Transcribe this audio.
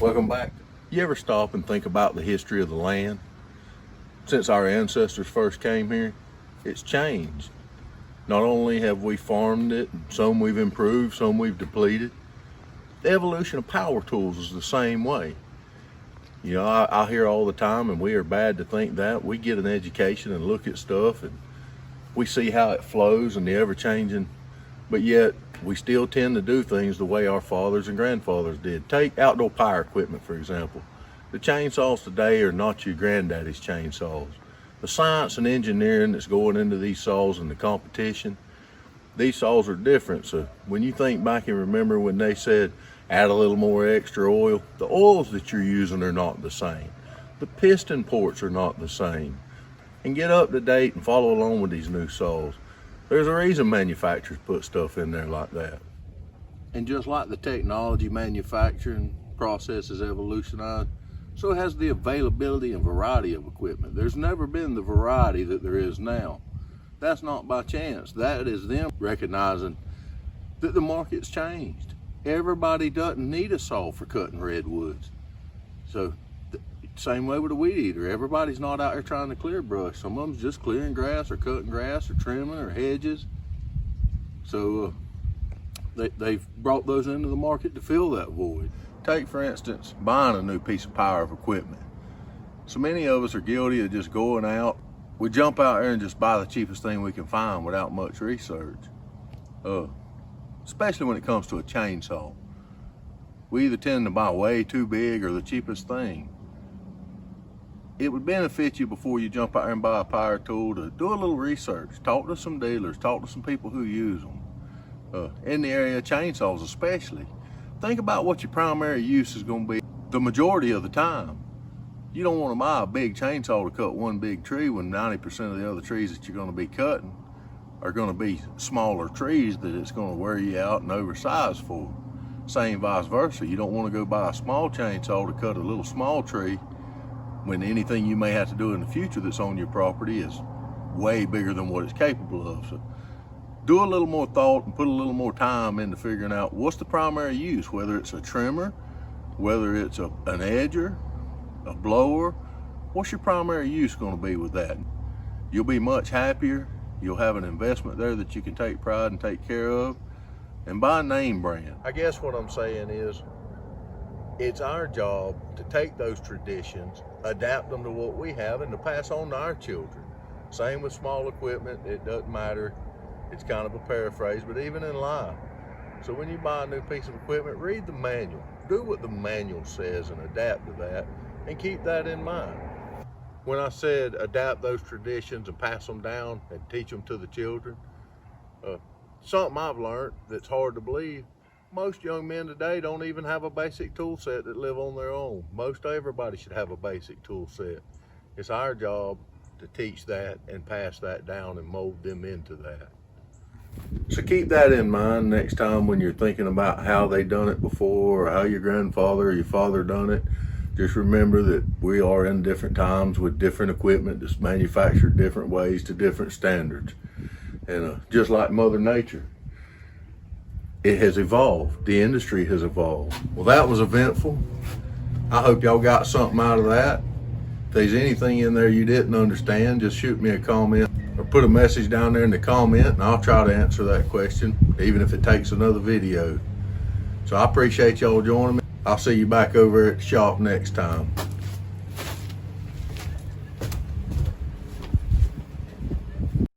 Welcome back. You ever stop and think about the history of the land? Since our ancestors first came here, it's changed. Not only have we farmed it, and some we've improved, some we've depleted. The evolution of power tools is the same way. You know, I hear all the time, and we are bad to think that. We get an education and look at stuff, and we see how it flows and the ever-changing, but yet we still tend to do things the way our fathers and grandfathers did. Take outdoor power equipment, for example. The chainsaws today are not your granddaddy's chainsaws. The science and engineering that's going into these saws and the competition, these saws are different. So when you think back and remember when they said, add a little more extra oil, the oils that you're using are not the same. The piston ports are not the same. And get up to date and follow along with these new saws. There's a reason manufacturers put stuff in there like that. And just like the technology manufacturing process has evolutionized, so has the availability and variety of equipment. There's never been the variety that there is now. That's not by chance. That is them recognizing that the market's changed. Everybody doesn't need a saw for cutting redwoods. So same way with a weed eater. Everybody's not out there trying to clear brush. Some of them's just clearing grass or cutting grass or trimming or hedges. So they've brought those into the market to fill that void. Take, for instance, buying a new piece of power of equipment. So many of us are guilty of just going out. We jump out there and just buy the cheapest thing we can find without much research. Especially when it comes to a chainsaw. We either tend to buy way too big or the cheapest thing. It would benefit you before you jump out there and buy a power tool to do a little research. Talk to some dealers, talk to some people who use them. In the area of chainsaws especially. Think about what your primary use is going to be the majority of the time. You don't want to buy a big chainsaw to cut one big tree when 90% of the other trees that you're going to be cutting are going to be smaller trees that it's going to wear you out and oversize for. Same vice versa. You don't want to go buy a small chainsaw to cut a little small tree when anything you may have to do in the future that's on your property is way bigger than what it's capable of. So do a little more thought and put a little more time into figuring out what's the primary use, whether it's a trimmer, whether it's an edger, a blower. What's your primary use going to be with that? You'll be much happier. You'll have an investment there that you can take pride and take care of, and buy name brand. I guess what I'm saying is, it's our job to take those traditions, adapt them to what we have, and to pass on to our children. Same with small equipment, it doesn't matter. It's kind of a paraphrase, but even in life. So when you buy a new piece of equipment, read the manual. Do what the manual says and adapt to that, and keep that in mind. When I said adapt those traditions and pass them down and teach them to the children, something I've learned that's hard to believe, most young men today don't even have a basic tool set that live on their own. Most everybody should have a basic tool set. It's our job to teach that and pass that down and mold them into that. So keep that in mind next time when you're thinking about how they done it before or how your grandfather or your father done it. Just remember that we are in different times with different equipment that's manufactured different ways to different standards. And just like Mother Nature, it has evolved. The industry has evolved. Well, that was eventful. I hope y'all got something out of that. If there's anything in there you didn't understand, just shoot me a comment or put a message down there in the comment, and I'll try to answer that question, even if it takes another video. So I appreciate y'all joining me. I'll see you back over at the shop next time.